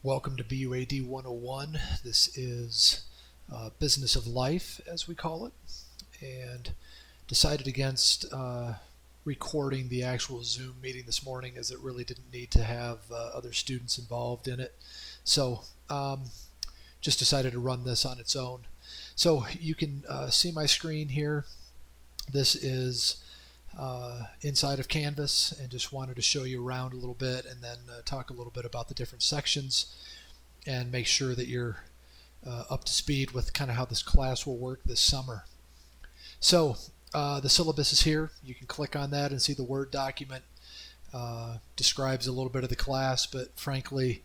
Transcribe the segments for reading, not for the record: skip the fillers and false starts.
Welcome to BUAD 101. This is Business of Life, as we call it, and decided against recording the actual Zoom meeting this morning as it really didn't need to have other students involved in it. So just decided to run this on its own. So you can see my screen here. This is inside of Canvas, and just wanted to show you around a little bit and then talk a little bit about the different sections and make sure that you're up to speed with kind of how this class will work this summer. So the syllabus is here. You can click on that and see the Word document. Describes a little bit of the class, but frankly,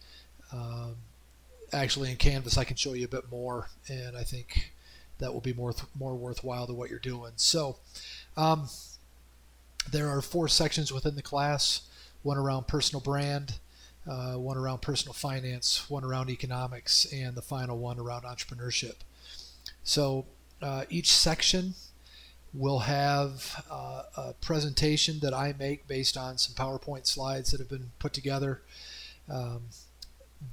actually in Canvas I can show you a bit more, and I think that will be more worthwhile than what you're doing. So there are 4 sections within the class, one around personal brand, one around personal finance, one around economics, and the final one around entrepreneurship. So each section will have a presentation that I make based on some PowerPoint slides that have been put together.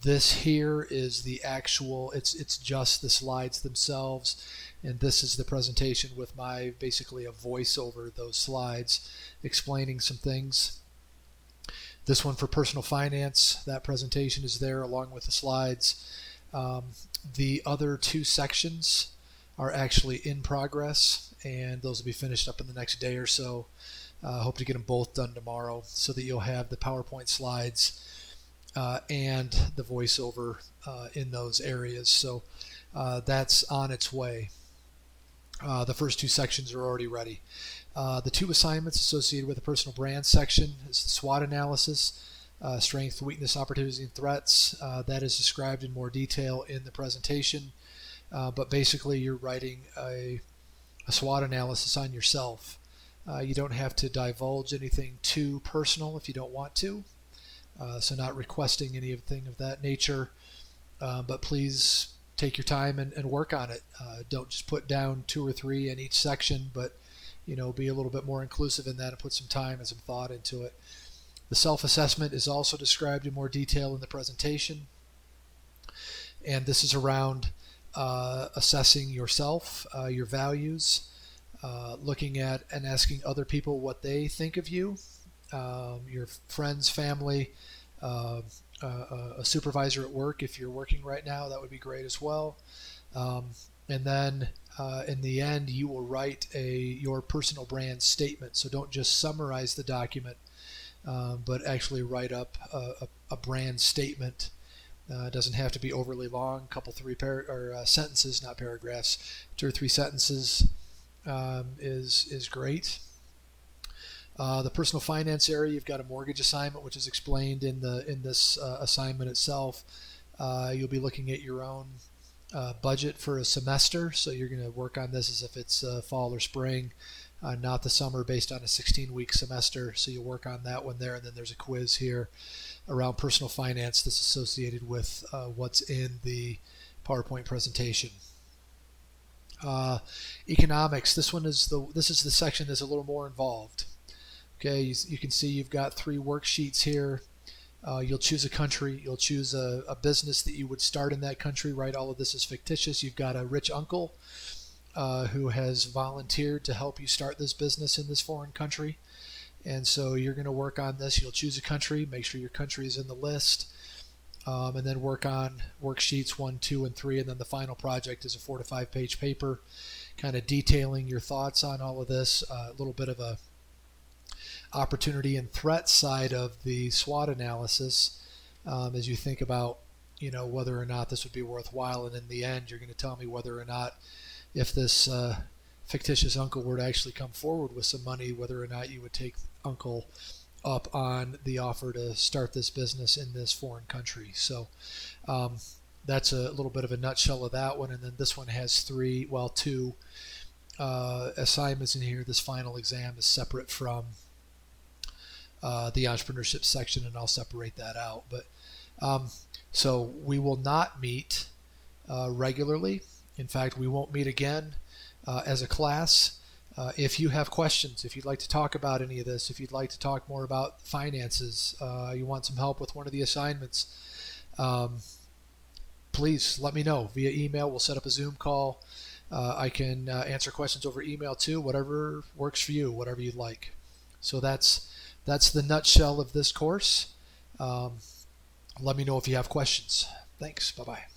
This here is the actual, it's just the slides themselves, and this is the presentation with my basically a voice over those slides explaining some things. This one for personal finance, that presentation is there along with the slides. The other 2 sections are actually in progress, and those will be finished up in the next day or so. Hope to get them both done tomorrow so that you'll have the PowerPoint slides and the voiceover in those areas. So that's on its way. The first 2 sections are already ready. The 2 assignments associated with the personal brand section is the SWOT analysis, strength, weakness, opportunities, and threats. That is described in more detail in the presentation, but basically you're writing a SWOT analysis on yourself. You don't have to divulge anything too personal if you don't want to, so not requesting anything of that nature, but please take your time and work on it. Don't just put down 2 or 3 in each section, but be a little bit more inclusive in that and put some time and some thought into it. The self-assessment is also described in more detail in the presentation, and this is around assessing yourself, your values, looking at and asking other people what they think of you, your friends, family, a supervisor at work. If you're working right now, that would be great as well. And then in the end, you will write your personal brand statement. So don't just summarize the document, but actually write up a brand statement. It doesn't have to be overly long. A couple, 3 sentences, not paragraphs. 2 or 3 sentences is great. The personal finance area, you've got a mortgage assignment, which is explained in this assignment itself. You'll be looking at your own budget for a semester, so you're going to work on this as if it's fall or spring, not the summer, based on a 16-week semester. So you'll work on that one there, and then there's a quiz here around personal finance that's associated with what's in the PowerPoint presentation. Economics. This is the section that's a little more involved. Okay, you can see you've got 3 worksheets here. You'll choose a country. You'll choose a business that you would start in that country, right? All of this is fictitious. You've got a rich uncle who has volunteered to help you start this business in this foreign country. And so you're going to work on this. You'll choose a country, make sure your country is in the list, and then work on worksheets 1, 2, and 3. And then the final project is a 4 to 5 page paper kind of detailing your thoughts on all of this, a little bit of a opportunity and threat side of the SWOT analysis, as you think about whether or not this would be worthwhile. And in the end, you're going to tell me whether or not, if this fictitious uncle were to actually come forward with some money, whether or not you would take uncle up on the offer to start this business in this foreign country. So that's a little bit of a nutshell of that one. And then this one has 2 assignments in here. This final exam is separate from the entrepreneurship section, and I'll separate that out. But so we will not meet regularly. In fact, we won't meet again as a class. If you have questions, if you'd like to talk about any of this, if you'd like to talk more about finances, you want some help with one of the assignments, um, please let me know via email. We'll set up a Zoom call. I can answer questions over email too, whatever works for you, whatever you'd like. So that's the nutshell of this course. Um, Let me know if you have questions. Thanks. Bye bye.